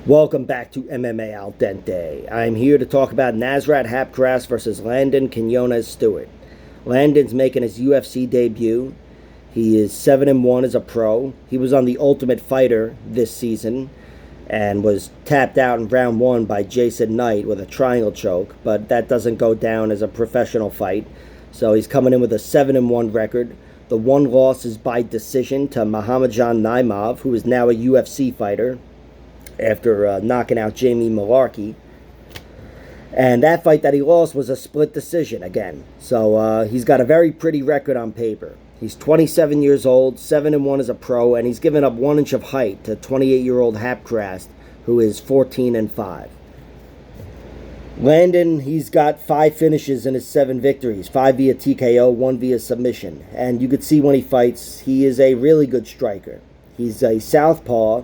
Welcome back to MMA Al Dente. I'm here to talk about Nasrat Haqparast versus Landon Quinones Stewart. Landon's making his UFC debut. He is 7-1 as a pro. He was on the Ultimate Fighter this season and was tapped out in round one by Jason Knight with a triangle choke, but that doesn't go down as a professional fight. So he's coming in with a 7-1 record. The one loss is by decision to Muhammadjan Naimov, who is now a UFC fighter, after knocking out Jamie Malarkey. And that fight that he lost was a split decision again. So he's got a very pretty record on paper. He's 27 years old, 7-1 as a pro, and he's given up 1 inch of height to 28-year-old Haqparast, who is 14-5. Landon, he's got 5 finishes in his 7 victories, 5 via TKO, 1 via submission. And you could see when he fights, he is a really good striker. He's a southpaw.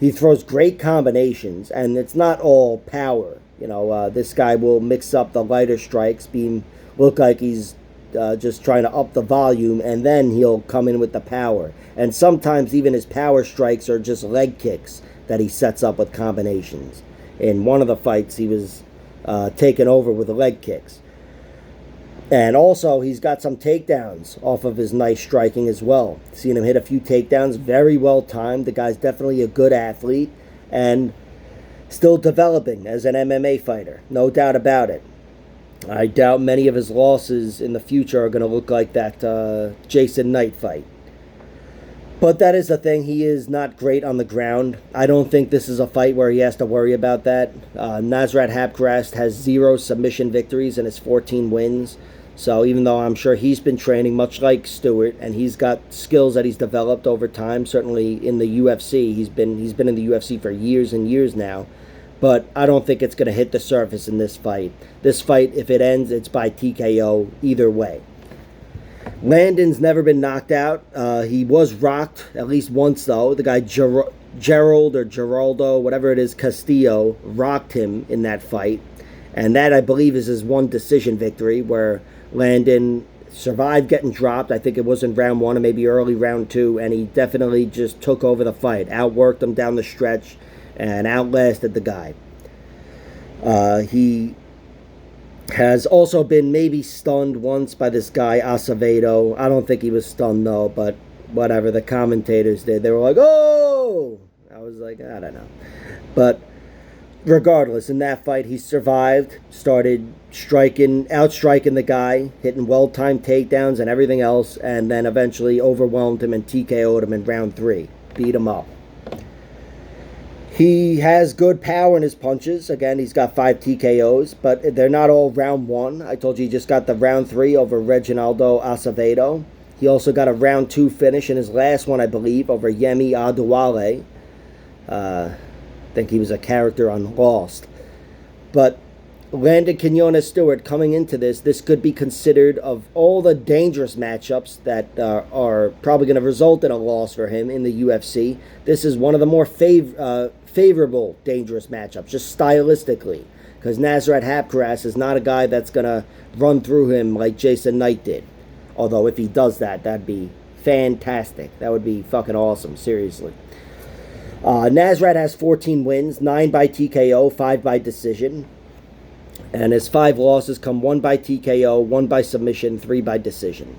He throws great combinations, and it's not all power. This guy will mix up the lighter strikes, look like he's just trying to up the volume, and then he'll come in with the power. And sometimes even his power strikes are just leg kicks that he sets up with combinations. In one of the fights, he was taken over with the leg kicks. And also, he's got some takedowns off of his nice striking as well. Seen him hit a few takedowns, very well timed. The guy's definitely a good athlete and still developing as an MMA fighter, no doubt about it. I doubt many of his losses in the future are going to look like that Jason Knight fight. But that is the thing, he is not great on the ground. I don't think this is a fight where he has to worry about that. Nasrat Haqparast has 0 submission victories in his 14 wins. So even though I'm sure he's been training much like Stewart, and he's got skills that he's developed over time, certainly in the UFC, he's been in the UFC for years and years now. But I don't think it's going to hit the surface in this fight. This fight, if it ends, it's by TKO either way. Landon's never been knocked out. He was rocked at least once, though. The guy Gerald or Geraldo, whatever it is, Castillo, rocked him in that fight. And that, I believe, is his one decision victory, where Landon survived getting dropped. I think it was in round 1 or maybe early round 2, and he definitely just took over the fight, outworked him down the stretch, and outlasted the guy. He has also been maybe stunned once by this guy, Acevedo. I don't think he was stunned, though, but whatever, the commentators did. They were like, oh! I was like, I don't know. But regardless, in that fight, he survived, started outstriking the guy, hitting well-timed takedowns and everything else, and then eventually overwhelmed him and TKO'd him in round 3. Beat him up. He has good power in his punches. Again, he's got 5 TKOs, but they're not all round 1. I told you he just got the round 3 over Reginaldo Acevedo. He also got a round 2 finish in his last one, I believe, over Yemi Adewale. I think he was a character on Lost. But Landon Quinones Stewart, coming into this could be considered, of all the dangerous matchups that are probably going to result in a loss for him in the UFC, this is one of the more favorable dangerous matchups, just stylistically, because Nasrat Haqparast is not a guy that's going to run through him like Jason Knight did. Although if he does that, that'd be fantastic. That would be fucking awesome, seriously. Nasrat has 14 wins, 9 by TKO, 5 by decision. And his 5 losses come 1 by TKO, 1 by submission, 3 by decision.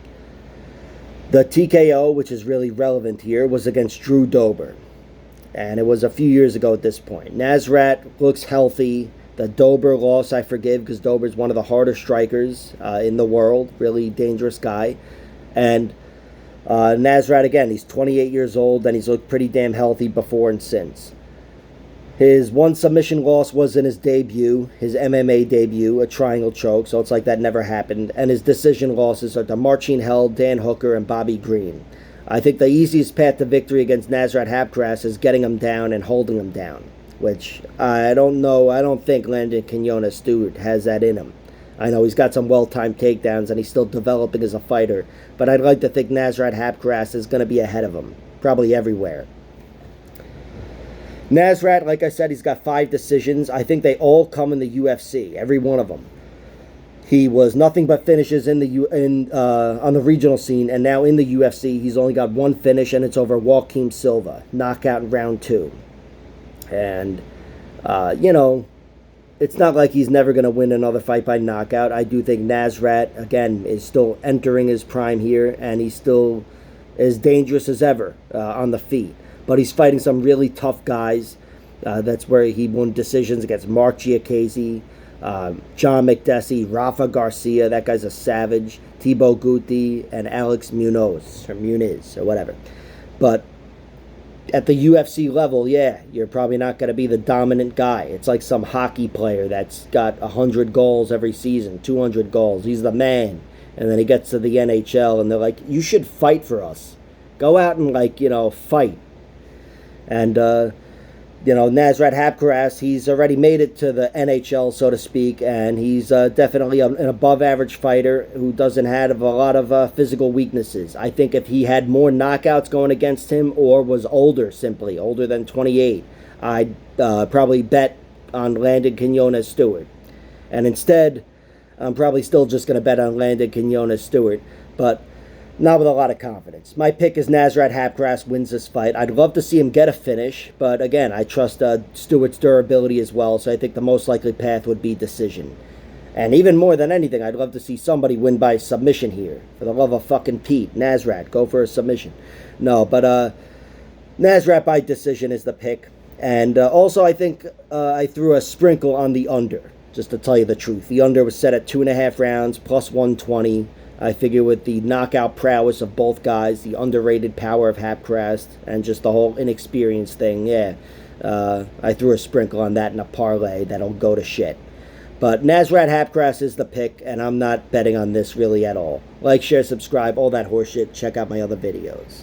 The TKO, which is really relevant here, was against Drew Dober. And it was a few years ago at this point. Nasrat looks healthy. The Dober loss I forgive, because Dober's one of the harder strikers in the world. Really dangerous guy. And Nasrat, again, he's 28 years old, and he's looked pretty damn healthy before and since. His 1 submission loss was in his debut, his MMA debut, a triangle choke, so it's like that never happened. And his decision losses are to Marcin Held, Dan Hooker, and Bobby Green. I think the easiest path to victory against Nasrat Haqparast is getting him down and holding him down, which I don't know. I don't think Landon Quinones Stewart has that in him. I know he's got some well-timed takedowns, and he's still developing as a fighter, but I'd like to think Nasrat Haqparast is going to be ahead of him, probably everywhere. Nasrat, like I said, he's got 5 decisions. I think they all come in the UFC, every one of them. He was nothing but finishes on the regional scene, and now in the UFC, he's only got 1 finish, and it's over Joaquim Silva, knockout in round 2. And, you know, it's not like he's never going to win another fight by knockout. I do think Nasrat, again, is still entering his prime here, and he's still as dangerous as ever on the feet. But he's fighting some really tough guys. That's where he won decisions against Mark Giacchese, John McDessie, Rafa Garcia. That guy's a savage. Thibaut Guti, and Alex Muniz, or whatever. But at the UFC level, yeah, you're probably not going to be the dominant guy. It's like some hockey player that's got 100 goals every season, 200 goals. He's the man. And then he gets to the NHL, and they're like, you should fight for us. Go out and, like, fight. And, Nasrat Haqparast, he's already made it to the NHL, so to speak, and he's definitely an above-average fighter who doesn't have a lot of physical weaknesses. I think if he had more knockouts going against him or was older, simply, older than 28, I'd probably bet on Landon Quinones Stewart. And instead, I'm probably still just going to bet on Landon Quinones Stewart, but not with a lot of confidence. My pick is Nasrat Haqparast wins this fight. I'd love to see him get a finish, but again, I trust Stewart's durability as well, so I think the most likely path would be decision. And even more than anything, I'd love to see somebody win by submission here. For the love of fucking Pete, Nasrat, go for a submission. No, but Nasrat by decision is the pick. And also, I think I threw a sprinkle on the under, just to tell you the truth. The under was set at 2.5 rounds, plus 120. I figure with the knockout prowess of both guys, the underrated power of Haqparast, and just the whole inexperience thing, yeah. I threw a sprinkle on that in a parlay that'll go to shit. But Nasrat Haqparast is the pick, and I'm not betting on this really at all. Like, share, subscribe, all that horseshit. Check out my other videos.